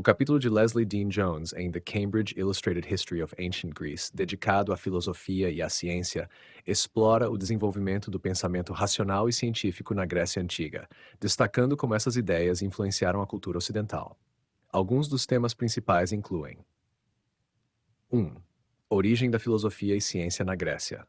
O capítulo de Leslie Dean Jones em The Cambridge Illustrated History of Ancient Greece, dedicado à filosofia e à ciência, explora o desenvolvimento do pensamento racional e científico na Grécia Antiga, destacando como essas ideias influenciaram a cultura ocidental. Alguns dos temas principais incluem: 1. Origem da filosofia e ciência na Grécia.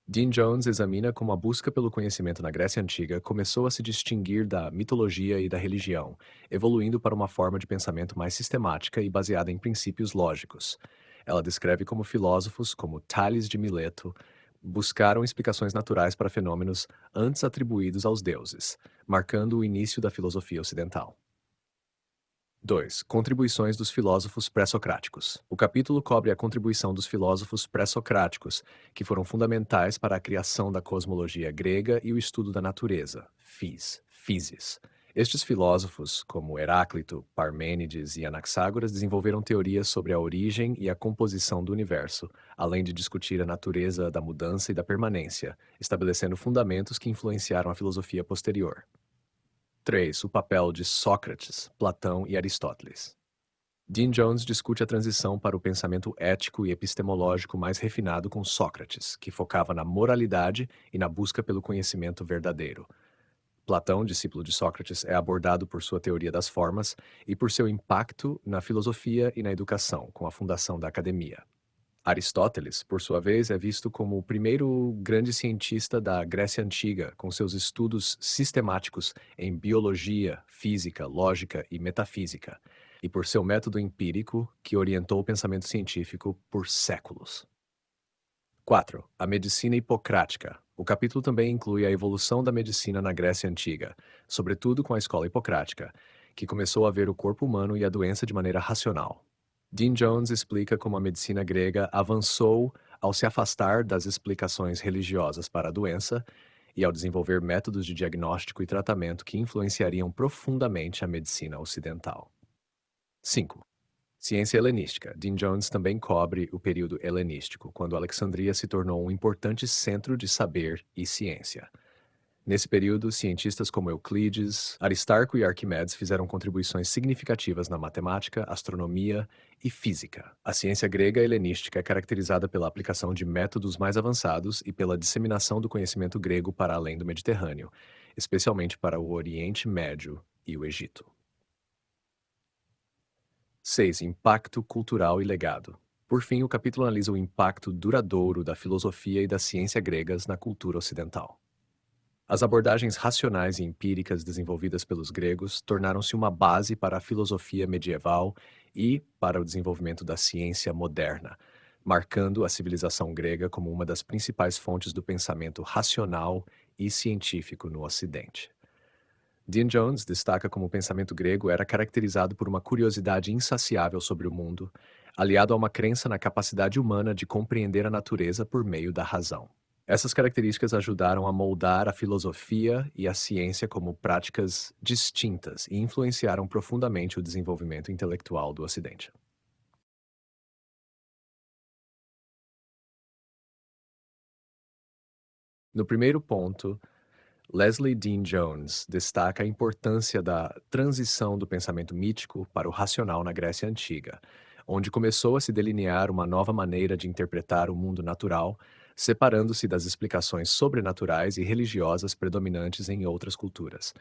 Dean Jones examina como a busca pelo conhecimento na Grécia Antiga começou a se distinguir da mitologia e da religião, evoluindo para uma forma de pensamento mais sistemática e baseada em princípios lógicos. Ela descreve como filósofos, como Tales de Mileto, buscaram explicações naturais para fenômenos antes atribuídos aos deuses, marcando o início da filosofia ocidental. 2. Contribuições dos filósofos pré-socráticos. O capítulo cobre a contribuição dos filósofos pré-socráticos, que foram fundamentais para a criação da cosmologia grega e o estudo da natureza, physis. Estes filósofos, como Heráclito, Parmênides e Anaxágoras, desenvolveram teorias sobre a origem e a composição do universo, além de discutir a natureza da mudança e da permanência, estabelecendo fundamentos que influenciaram a filosofia posterior. 3. O papel de Sócrates, Platão e Aristóteles. Dean Jones discute a transição para o pensamento ético e epistemológico mais refinado com Sócrates, que focava na moralidade e na busca pelo conhecimento verdadeiro. Platão, discípulo de Sócrates, é abordado por sua teoria das formas e por seu impacto na filosofia e na educação, com a fundação da academia. Aristóteles, por sua vez, é visto como o primeiro grande cientista da Grécia Antiga, com seus estudos sistemáticos em biologia, física, lógica e metafísica, e por seu método empírico que orientou o pensamento científico por séculos. 4. A medicina hipocrática. O capítulo também inclui a evolução da medicina na Grécia Antiga, sobretudo com a escola hipocrática, que começou a ver o corpo humano e a doença de maneira racional. Dean Jones explica como a medicina grega avançou ao se afastar das explicações religiosas para a doença e ao desenvolver métodos de diagnóstico e tratamento que influenciariam profundamente a medicina ocidental. 5. Ciência helenística. Dean Jones também cobre o período helenístico, quando Alexandria se tornou um importante centro de saber e ciência. Nesse período, cientistas como Euclides, Aristarco e Arquimedes fizeram contribuições significativas na matemática, astronomia e física. A ciência grega helenística é caracterizada pela aplicação de métodos mais avançados e pela disseminação do conhecimento grego para além do Mediterrâneo, especialmente para o Oriente Médio e o Egito. 6. Impacto cultural e legado. Por fim, o capítulo analisa o impacto duradouro da filosofia e da ciência gregas na cultura ocidental. As abordagens racionais e empíricas desenvolvidas pelos gregos tornaram-se uma base para a filosofia medieval e para o desenvolvimento da ciência moderna, marcando a civilização grega como uma das principais fontes do pensamento racional e científico no Ocidente. Dean Jones destaca como o pensamento grego era caracterizado por uma curiosidade insaciável sobre o mundo, aliado a uma crença na capacidade humana de compreender a natureza por meio da razão. Essas características ajudaram a moldar a filosofia e a ciência como práticas distintas e influenciaram profundamente o desenvolvimento intelectual do Ocidente. No primeiro ponto, Leslie Dean Jones destaca a importância da transição do pensamento mítico para o racional na Grécia Antiga, onde começou a se delinear uma nova maneira de interpretar o mundo natural, separando-se das explicações sobrenaturais e religiosas predominantes em outras culturas.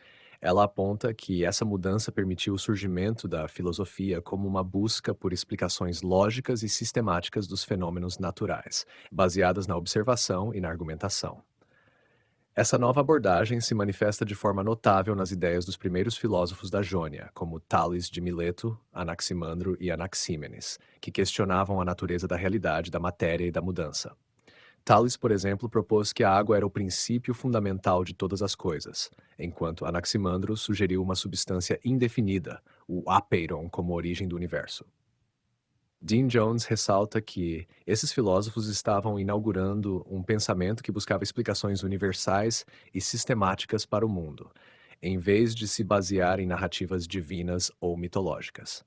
Ela aponta que essa mudança permitiu o surgimento da filosofia como uma busca por explicações lógicas e sistemáticas dos fenômenos naturais, baseadas na observação e na argumentação. Essa nova abordagem se manifesta de forma notável nas ideias dos primeiros filósofos da Jônia, como Tales de Mileto, Anaximandro e Anaxímenes, que questionavam a natureza da realidade, da matéria e da mudança. Tales, por exemplo, propôs que a água era o princípio fundamental de todas as coisas, enquanto Anaximandro sugeriu uma substância indefinida, o apeiron, como origem do universo. Dean Jones ressalta que esses filósofos estavam inaugurando um pensamento que buscava explicações universais e sistemáticas para o mundo, em vez de se basear em narrativas divinas ou mitológicas.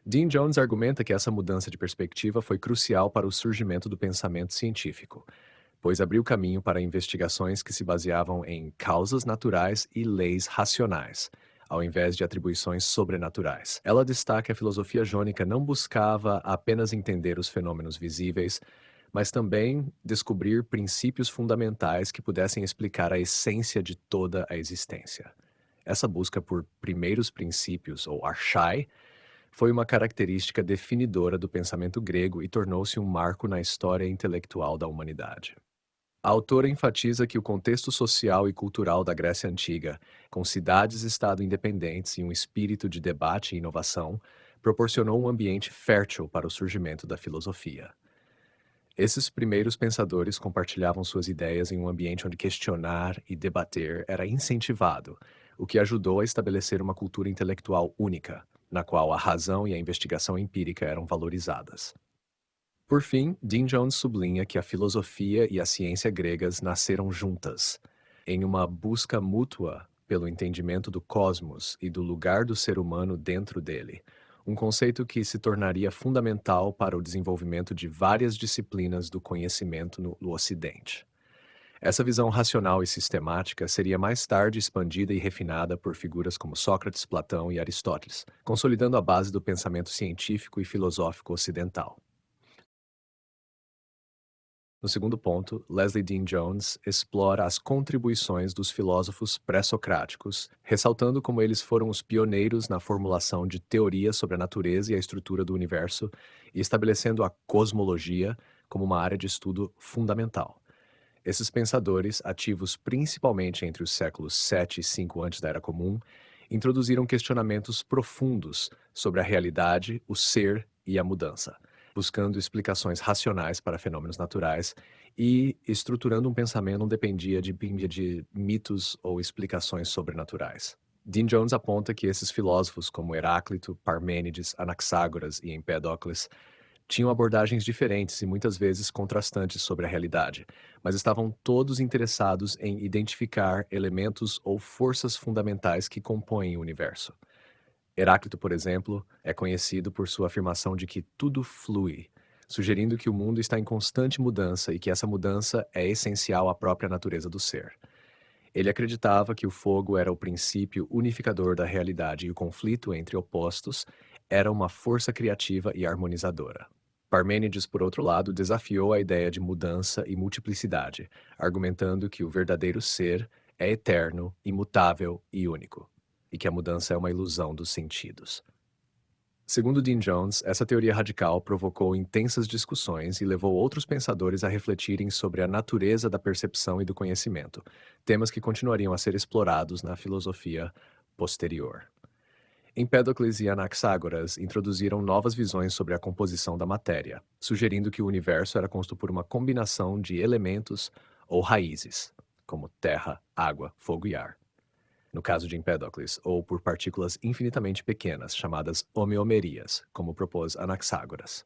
Dean Jones argumenta que essa mudança de perspectiva foi crucial para o surgimento do pensamento científico, pois abriu caminho para investigações que se baseavam em causas naturais e leis racionais, ao invés de atribuições sobrenaturais. Ela destaca que a filosofia jônica não buscava apenas entender os fenômenos visíveis, mas também descobrir princípios fundamentais que pudessem explicar a essência de toda a existência. Essa busca por primeiros princípios, ou archai, foi uma característica definidora do pensamento grego e tornou-se um marco na história intelectual da humanidade. A autora enfatiza que o contexto social e cultural da Grécia Antiga, com cidades-estado independentes e um espírito de debate e inovação, proporcionou um ambiente fértil para o surgimento da filosofia. Esses primeiros pensadores compartilhavam suas ideias em um ambiente onde questionar e debater era incentivado, o que ajudou a estabelecer uma cultura intelectual única, na qual a razão e a investigação empírica eram valorizadas. Por fim, Dean Jones sublinha que a filosofia e a ciência gregas nasceram juntas, em uma busca mútua pelo entendimento do cosmos e do lugar do ser humano dentro dele, um conceito que se tornaria fundamental para o desenvolvimento de várias disciplinas do conhecimento no Ocidente. Essa visão racional e sistemática seria mais tarde expandida e refinada por figuras como Sócrates, Platão e Aristóteles, consolidando a base do pensamento científico e filosófico ocidental. No segundo ponto, Leslie Dean Jones explora as contribuições dos filósofos pré-socráticos, ressaltando como eles foram os pioneiros na formulação de teorias sobre a natureza e a estrutura do universo e estabelecendo a cosmologia como uma área de estudo fundamental. Esses pensadores, ativos principalmente entre os séculos 7 e 5 antes da Era Comum, introduziram questionamentos profundos sobre a realidade, o ser e a mudança, buscando explicações racionais para fenômenos naturais e estruturando um pensamento que não dependia de mitos ou explicações sobrenaturais. Dean Jones aponta que esses filósofos como Heráclito, Parmênides, Anaxágoras e Empédocles tinham abordagens diferentes e muitas vezes contrastantes sobre a realidade, mas estavam todos interessados em identificar elementos ou forças fundamentais que compõem o universo. Heráclito, por exemplo, é conhecido por sua afirmação de que tudo flui, sugerindo que o mundo está em constante mudança e que essa mudança é essencial à própria natureza do ser. Ele acreditava que o fogo era o princípio unificador da realidade e o conflito entre opostos era uma força criativa e harmonizadora. Parmênides, por outro lado, desafiou a ideia de mudança e multiplicidade, argumentando que o verdadeiro ser é eterno, imutável e único, e que a mudança é uma ilusão dos sentidos. Segundo Dean Jones, essa teoria radical provocou intensas discussões e levou outros pensadores a refletirem sobre a natureza da percepção e do conhecimento, temas que continuariam a ser explorados na filosofia posterior. Empédocles e Anaxágoras introduziram novas visões sobre a composição da matéria, sugerindo que o universo era composto por uma combinação de elementos ou raízes, como terra, água, fogo e ar. No caso de Empédocles, ou por partículas infinitamente pequenas, chamadas homeomerias, como propôs Anaxágoras.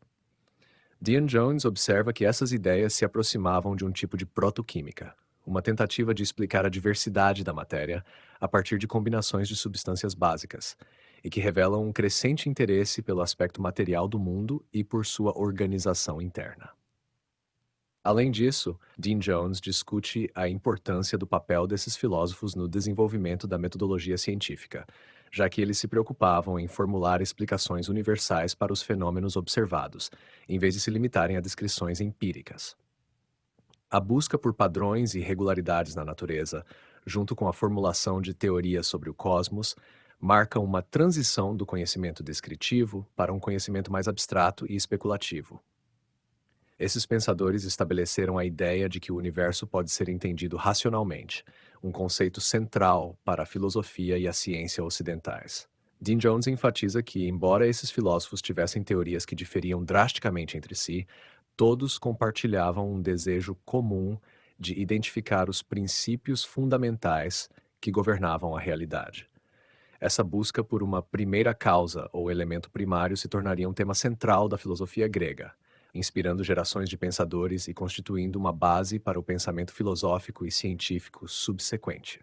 Dean Jones observa que essas ideias se aproximavam de um tipo de protoquímica, uma tentativa de explicar a diversidade da matéria a partir de combinações de substâncias básicas, e que revelam um crescente interesse pelo aspecto material do mundo e por sua organização interna. Além disso, Dean Jones discute a importância do papel desses filósofos no desenvolvimento da metodologia científica, já que eles se preocupavam em formular explicações universais para os fenômenos observados, em vez de se limitarem a descrições empíricas. A busca por padrões e regularidades na natureza, junto com a formulação de teorias sobre o cosmos, marca uma transição do conhecimento descritivo para um conhecimento mais abstrato e especulativo. Esses pensadores estabeleceram a ideia de que o universo pode ser entendido racionalmente, um conceito central para a filosofia e a ciência ocidentais. Dean Jones enfatiza que, embora esses filósofos tivessem teorias que diferiam drasticamente entre si, todos compartilhavam um desejo comum de identificar os princípios fundamentais que governavam a realidade. Essa busca por uma primeira causa ou elemento primário se tornaria um tema central da filosofia grega, inspirando gerações de pensadores e constituindo uma base para o pensamento filosófico e científico subsequente.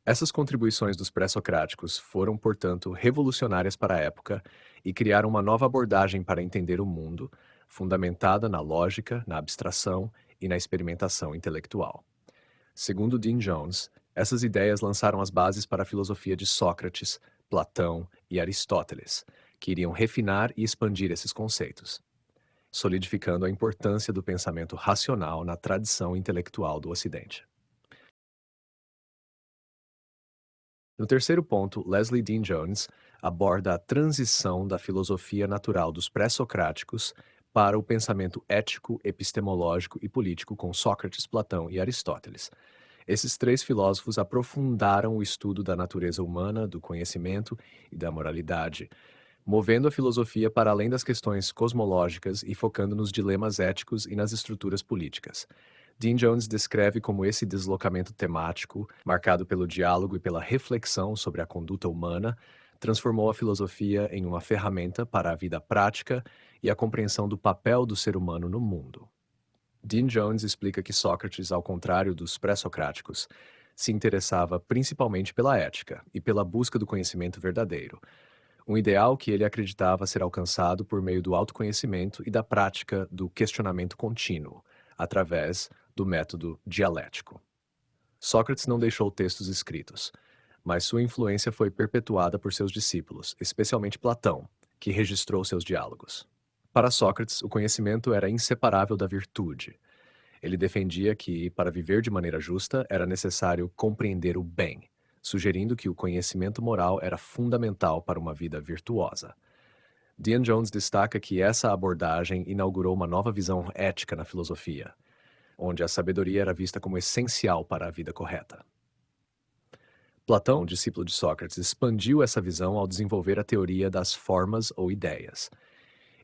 Essas contribuições dos pré-socráticos foram, portanto, revolucionárias para a época e criaram uma nova abordagem para entender o mundo, fundamentada na lógica, na abstração e na experimentação intelectual. Segundo Dean Jones, essas ideias lançaram as bases para a filosofia de Sócrates, Platão e Aristóteles, que iriam refinar e expandir esses conceitos, solidificando a importância do pensamento racional na tradição intelectual do Ocidente. No terceiro ponto, Leslie Dean Jones aborda a transição da filosofia natural dos pré-socráticos para o pensamento ético, epistemológico e político com Sócrates, Platão e Aristóteles. Esses três filósofos aprofundaram o estudo da natureza humana, do conhecimento e da moralidade, movendo a filosofia para além das questões cosmológicas e focando nos dilemas éticos e nas estruturas políticas. Dean Jones descreve como esse deslocamento temático, marcado pelo diálogo e pela reflexão sobre a conduta humana, transformou a filosofia em uma ferramenta para a vida prática e a compreensão do papel do ser humano no mundo. Dean Jones explica que Sócrates, ao contrário dos pré-socráticos, se interessava principalmente pela ética e pela busca do conhecimento verdadeiro, um ideal que ele acreditava ser alcançado por meio do autoconhecimento e da prática do questionamento contínuo, através do método dialético. Sócrates não deixou textos escritos, mas sua influência foi perpetuada por seus discípulos, especialmente Platão, que registrou seus diálogos. Para Sócrates, o conhecimento era inseparável da virtude. Ele defendia que, para viver de maneira justa, era necessário compreender o bem, sugerindo que o conhecimento moral era fundamental para uma vida virtuosa. Dean Jones destaca que essa abordagem inaugurou uma nova visão ética na filosofia, onde a sabedoria era vista como essencial para a vida correta. Platão, discípulo de Sócrates, expandiu essa visão ao desenvolver a teoria das formas ou ideias.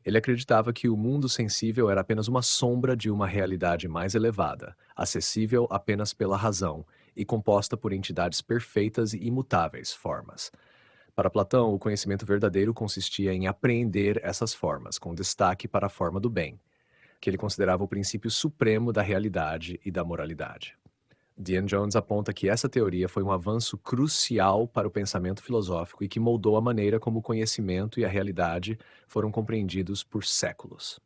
Ele acreditava que o mundo sensível era apenas uma sombra de uma realidade mais elevada, acessível apenas pela razão e composta por entidades perfeitas e imutáveis, formas. Para Platão, o conhecimento verdadeiro consistia em apreender essas formas, com destaque para a forma do bem, que ele considerava o princípio supremo da realidade e da moralidade. Dean Jones aponta que essa teoria foi um avanço crucial para o pensamento filosófico e que moldou a maneira como o conhecimento e a realidade foram compreendidos por séculos.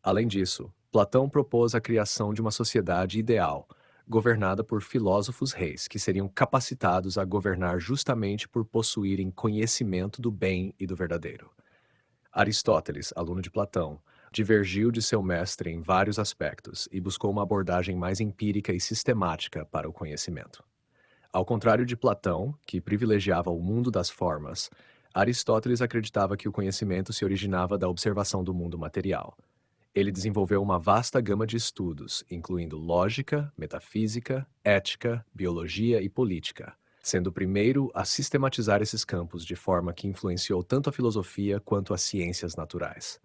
Além disso, Platão propôs a criação de uma sociedade ideal, governada por filósofos reis, que seriam capacitados a governar justamente por possuírem conhecimento do bem e do verdadeiro. Aristóteles, aluno de Platão, divergiu de seu mestre em vários aspectos e buscou uma abordagem mais empírica e sistemática para o conhecimento. Ao contrário de Platão, que privilegiava o mundo das formas, Aristóteles acreditava que o conhecimento se originava da observação do mundo material. Ele desenvolveu uma vasta gama de estudos, incluindo lógica, metafísica, ética, biologia e política, sendo o primeiro a sistematizar esses campos de forma que influenciou tanto a filosofia quanto as ciências naturais.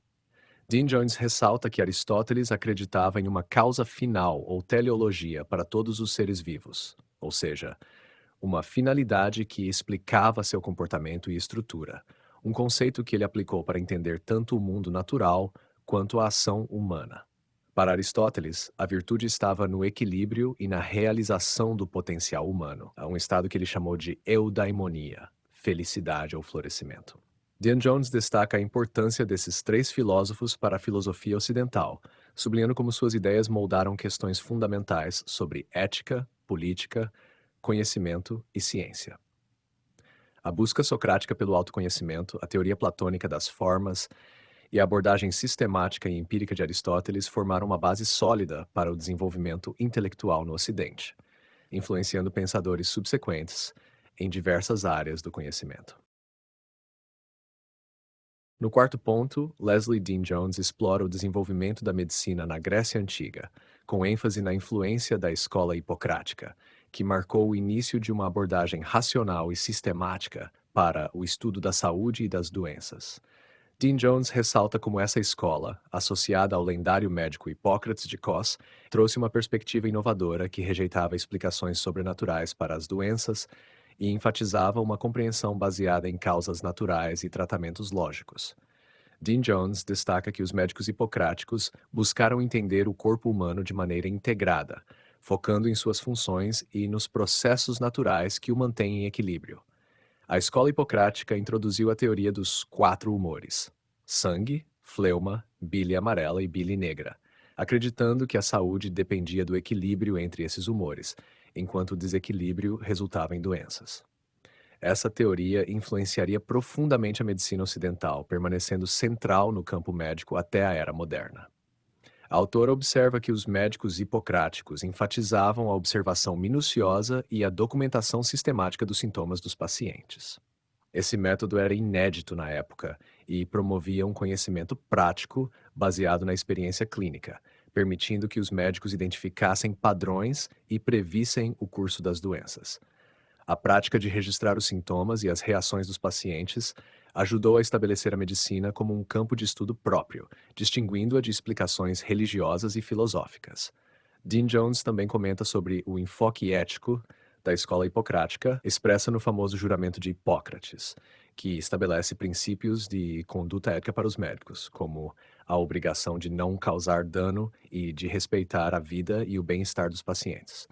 Dean Jones ressalta que Aristóteles acreditava em uma causa final ou teleologia para todos os seres vivos, ou seja, uma finalidade que explicava seu comportamento e estrutura, um conceito que ele aplicou para entender tanto o mundo natural quanto a ação humana. Para Aristóteles, a virtude estava no equilíbrio e na realização do potencial humano, a um estado que ele chamou de eudaimonia, felicidade ou florescimento. Dean Jones destaca a importância desses três filósofos para a filosofia ocidental, sublinhando como suas ideias moldaram questões fundamentais sobre ética, política, conhecimento e ciência. A busca socrática pelo autoconhecimento, a teoria platônica das formas e a abordagem sistemática e empírica de Aristóteles formaram uma base sólida para o desenvolvimento intelectual no Ocidente, influenciando pensadores subsequentes em diversas áreas do conhecimento. No quarto ponto, Leslie Dean Jones explora o desenvolvimento da medicina na Grécia Antiga, com ênfase na influência da escola hipocrática, que marcou o início de uma abordagem racional e sistemática para o estudo da saúde e das doenças. Dean Jones ressalta como essa escola, associada ao lendário médico Hipócrates de Cos, trouxe uma perspectiva inovadora que rejeitava explicações sobrenaturais para as doenças e enfatizava uma compreensão baseada em causas naturais e tratamentos lógicos. Dean Jones destaca que os médicos hipocráticos buscaram entender o corpo humano de maneira integrada, focando em suas funções e nos processos naturais que o mantêm em equilíbrio. A escola hipocrática introduziu a teoria dos 4 humores: sangue, fleuma, bile amarela e bile negra, acreditando que a saúde dependia do equilíbrio entre esses humores, enquanto o desequilíbrio resultava em doenças. Essa teoria influenciaria profundamente a medicina ocidental, permanecendo central no campo médico até a Era Moderna. A autora observa que os médicos hipocráticos enfatizavam a observação minuciosa e a documentação sistemática dos sintomas dos pacientes. Esse método era inédito na época e promovia um conhecimento prático baseado na experiência clínica, permitindo que os médicos identificassem padrões e previssem o curso das doenças. A prática de registrar os sintomas e as reações dos pacientes ajudou a estabelecer a medicina como um campo de estudo próprio, distinguindo-a de explicações religiosas e filosóficas. Dean Jones também comenta sobre o enfoque ético da escola hipocrática, expressa no famoso juramento de Hipócrates, que estabelece princípios de conduta ética para os médicos, como a obrigação de não causar dano e de respeitar a vida e o bem-estar dos pacientes.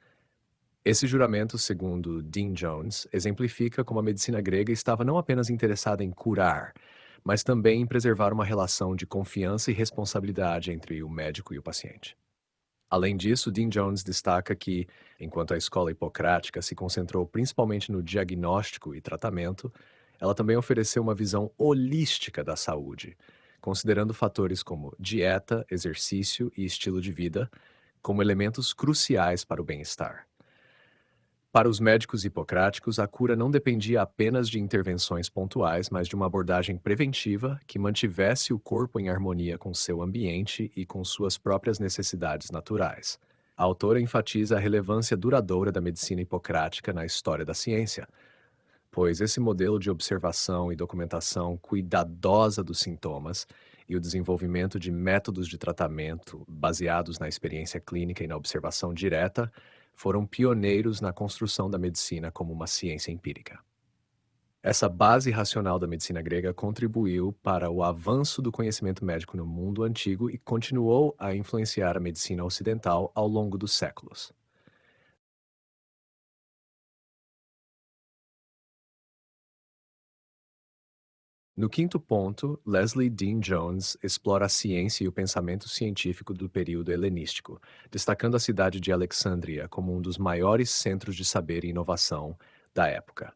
Esse juramento, segundo Dean Jones, exemplifica como a medicina grega estava não apenas interessada em curar, mas também em preservar uma relação de confiança e responsabilidade entre o médico e o paciente. Além disso, Dean Jones destaca que, enquanto a escola hipocrática se concentrou principalmente no diagnóstico e tratamento, ela também ofereceu uma visão holística da saúde, considerando fatores como dieta, exercício e estilo de vida como elementos cruciais para o bem-estar. Para os médicos hipocráticos, a cura não dependia apenas de intervenções pontuais, mas de uma abordagem preventiva que mantivesse o corpo em harmonia com seu ambiente e com suas próprias necessidades naturais. A autora enfatiza a relevância duradoura da medicina hipocrática na história da ciência, pois esse modelo de observação e documentação cuidadosa dos sintomas e o desenvolvimento de métodos de tratamento baseados na experiência clínica e na observação direta foram pioneiros na construção da medicina como uma ciência empírica. Essa base racional da medicina grega contribuiu para o avanço do conhecimento médico no mundo antigo e continuou a influenciar a medicina ocidental ao longo dos séculos. No quinto ponto, Leslie Dean Jones explora a ciência e o pensamento científico do período helenístico, destacando a cidade de Alexandria como um dos maiores centros de saber e inovação da época.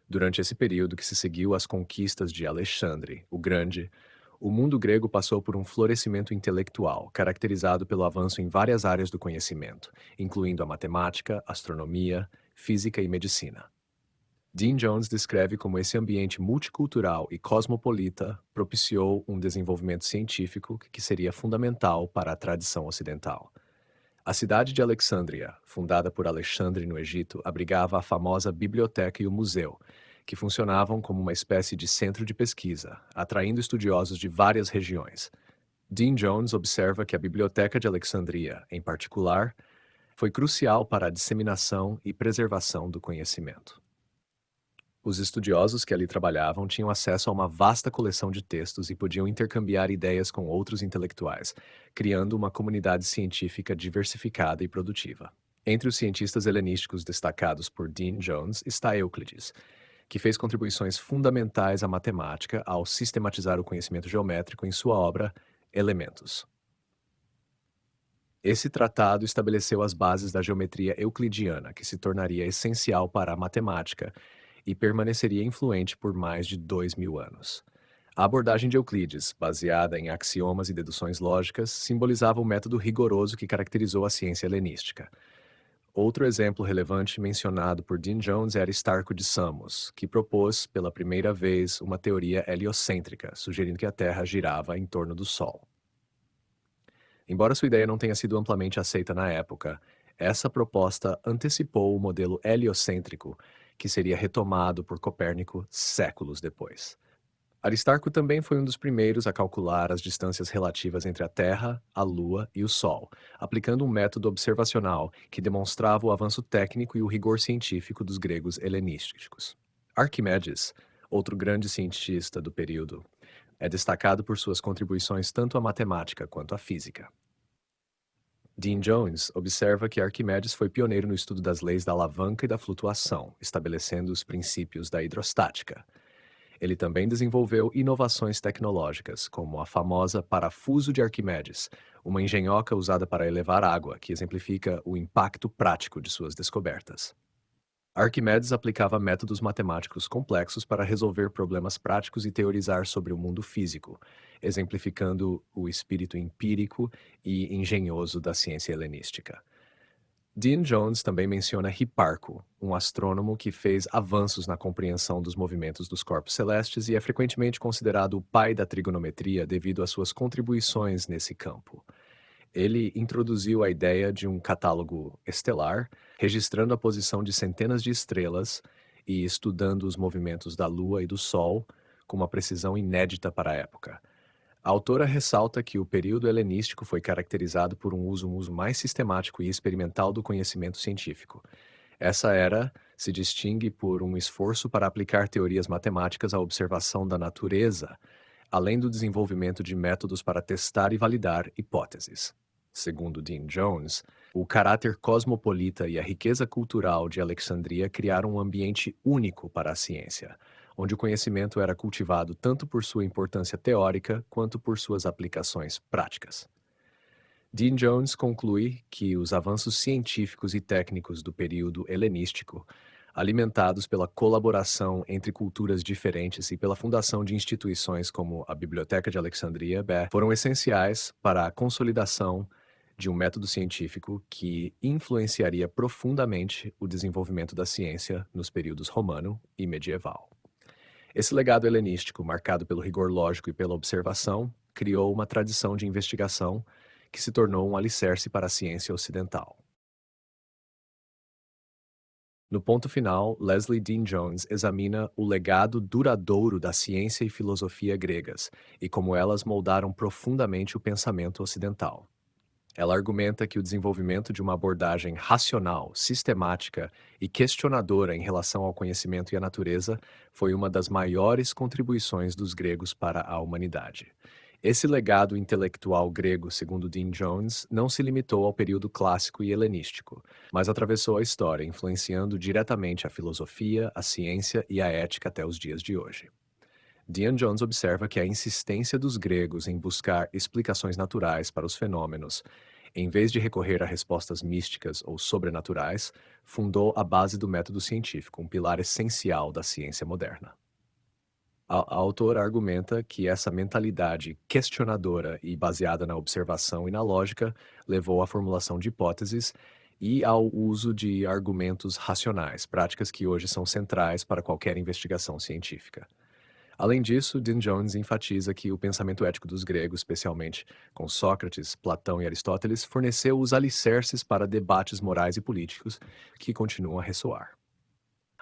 Durante esse período que se seguiu às conquistas de Alexandre, o Grande, o mundo grego passou por um florescimento intelectual, caracterizado pelo avanço em várias áreas do conhecimento, incluindo a matemática, astronomia, física e medicina. Dean Jones descreve como esse ambiente multicultural e cosmopolita propiciou um desenvolvimento científico que seria fundamental para a tradição ocidental. A cidade de Alexandria, fundada por Alexandre no Egito, abrigava a famosa biblioteca e o museu, que funcionavam como uma espécie de centro de pesquisa, atraindo estudiosos de várias regiões. Dean Jones observa que a Biblioteca de Alexandria, em particular, foi crucial para a disseminação e preservação do conhecimento. Os estudiosos que ali trabalhavam tinham acesso a uma vasta coleção de textos e podiam intercambiar ideias com outros intelectuais, criando uma comunidade científica diversificada e produtiva. Entre os cientistas helenísticos destacados por Dean Jones está Euclides, que fez contribuições fundamentais à matemática ao sistematizar o conhecimento geométrico em sua obra Elementos. Esse tratado estabeleceu as bases da geometria euclidiana, que se tornaria essencial para a matemática e permaneceria influente por mais de 2000 anos. A abordagem de Euclides, baseada em axiomas e deduções lógicas, simbolizava o método rigoroso que caracterizou a ciência helenística. Outro exemplo relevante mencionado por Dean Jones é Aristarco de Samos, que propôs pela primeira vez uma teoria heliocêntrica, sugerindo que a Terra girava em torno do Sol. Embora sua ideia não tenha sido amplamente aceita na época, essa proposta antecipou o modelo heliocêntrico, que seria retomado por Copérnico séculos depois. Aristarco também foi um dos primeiros a calcular as distâncias relativas entre a Terra, a Lua e o Sol, aplicando um método observacional que demonstrava o avanço técnico e o rigor científico dos gregos helenísticos. Arquimedes, outro grande cientista do período, é destacado por suas contribuições tanto à matemática quanto à física. Dean Jones observa que Arquimedes foi pioneiro no estudo das leis da alavanca e da flutuação, estabelecendo os princípios da hidrostática. Ele também desenvolveu inovações tecnológicas, como a famosa parafuso de Arquimedes, uma engenhoca usada para elevar água, que exemplifica o impacto prático de suas descobertas. Arquimedes aplicava métodos matemáticos complexos para resolver problemas práticos e teorizar sobre o mundo físico, exemplificando o espírito empírico e engenhoso da ciência helenística. Dean Jones também menciona Hiparco, um astrônomo que fez avanços na compreensão dos movimentos dos corpos celestes e é frequentemente considerado o pai da trigonometria devido às suas contribuições nesse campo. Ele introduziu a ideia de um catálogo estelar, registrando a posição de centenas de estrelas e estudando os movimentos da Lua e do Sol com uma precisão inédita para a época. A autora ressalta que o período helenístico foi caracterizado por um uso mais sistemático e experimental do conhecimento científico. Essa era se distingue por um esforço para aplicar teorias matemáticas à observação da natureza, além do desenvolvimento de métodos para testar e validar hipóteses. Segundo Dean Jones, o caráter cosmopolita e a riqueza cultural de Alexandria criaram um ambiente único para a ciência, onde o conhecimento era cultivado tanto por sua importância teórica quanto por suas aplicações práticas. Dean Jones conclui que os avanços científicos e técnicos do período helenístico, alimentados pela colaboração entre culturas diferentes e pela fundação de instituições como a Biblioteca de Alexandria, foram essenciais para a consolidação de um método científico que influenciaria profundamente o desenvolvimento da ciência nos períodos romano e medieval. Esse legado helenístico, marcado pelo rigor lógico e pela observação, criou uma tradição de investigação que se tornou um alicerce para a ciência ocidental. No ponto final, Leslie Dean Jones examina o legado duradouro da ciência e filosofia gregas e como elas moldaram profundamente o pensamento ocidental. Ela argumenta que o desenvolvimento de uma abordagem racional, sistemática e questionadora em relação ao conhecimento e à natureza foi uma das maiores contribuições dos gregos para a humanidade. Esse legado intelectual grego, segundo Dean Jones, não se limitou ao período clássico e helenístico, mas atravessou a história, influenciando diretamente a filosofia, a ciência e a ética até os dias de hoje. Dean Jones observa que a insistência dos gregos em buscar explicações naturais para os fenômenos, em vez de recorrer a respostas místicas ou sobrenaturais, fundou a base do método científico, um pilar essencial da ciência moderna. A autora argumenta que essa mentalidade questionadora e baseada na observação e na lógica levou à formulação de hipóteses e ao uso de argumentos racionais, práticas que hoje são centrais para qualquer investigação científica. Além disso, Dean Jones enfatiza que o pensamento ético dos gregos, especialmente com Sócrates, Platão e Aristóteles, forneceu os alicerces para debates morais e políticos que continuam a ressoar.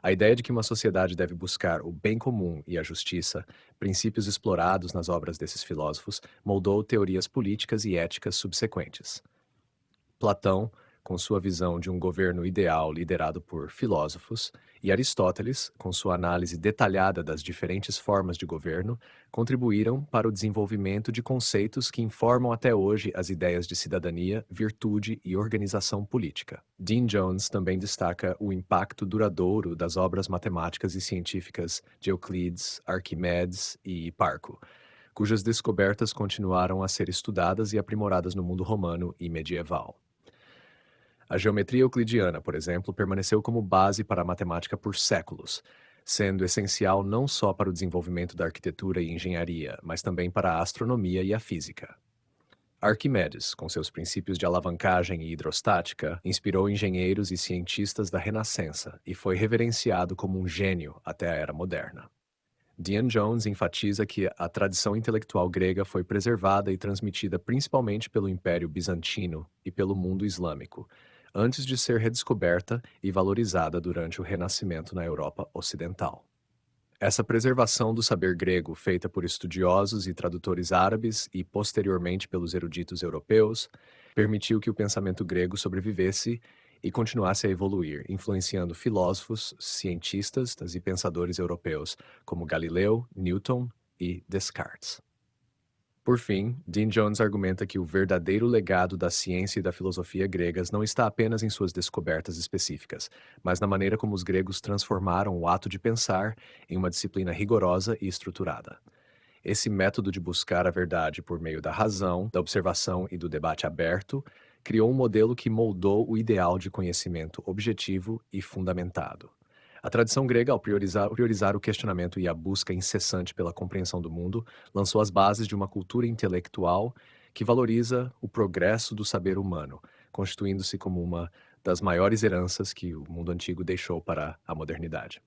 A ideia de que uma sociedade deve buscar o bem comum e a justiça, princípios explorados nas obras desses filósofos, moldou teorias políticas e éticas subsequentes. Platão, com sua visão de um governo ideal liderado por filósofos, e Aristóteles, com sua análise detalhada das diferentes formas de governo, contribuíram para o desenvolvimento de conceitos que informam até hoje as ideias de cidadania, virtude e organização política. Dean Jones também destaca o impacto duradouro das obras matemáticas e científicas de Euclides, Arquimedes e Hiparco, cujas descobertas continuaram a ser estudadas e aprimoradas no mundo romano e medieval. A geometria euclidiana, por exemplo, permaneceu como base para a matemática por séculos, sendo essencial não só para o desenvolvimento da arquitetura e engenharia, mas também para a astronomia e a física. Arquimedes, com seus princípios de alavancagem e hidrostática, inspirou engenheiros e cientistas da Renascença e foi reverenciado como um gênio até a Era Moderna. Dean Jones enfatiza que a tradição intelectual grega foi preservada e transmitida principalmente pelo Império Bizantino e pelo mundo islâmico, antes de ser redescoberta e valorizada durante o Renascimento na Europa Ocidental. Essa preservação do saber grego, feita por estudiosos e tradutores árabes e posteriormente pelos eruditos europeus, permitiu que o pensamento grego sobrevivesse e continuasse a evoluir, influenciando filósofos, cientistas e pensadores europeus como Galileu, Newton e Descartes. Por fim, Dean Jones argumenta que o verdadeiro legado da ciência e da filosofia gregas não está apenas em suas descobertas específicas, mas na maneira como os gregos transformaram o ato de pensar em uma disciplina rigorosa e estruturada. Esse método de buscar a verdade por meio da razão, da observação e do debate aberto criou um modelo que moldou o ideal de conhecimento objetivo e fundamentado. A tradição grega, ao priorizar o questionamento e a busca incessante pela compreensão do mundo, lançou as bases de uma cultura intelectual que valoriza o progresso do saber humano, constituindo-se como uma das maiores heranças que o mundo antigo deixou para a modernidade.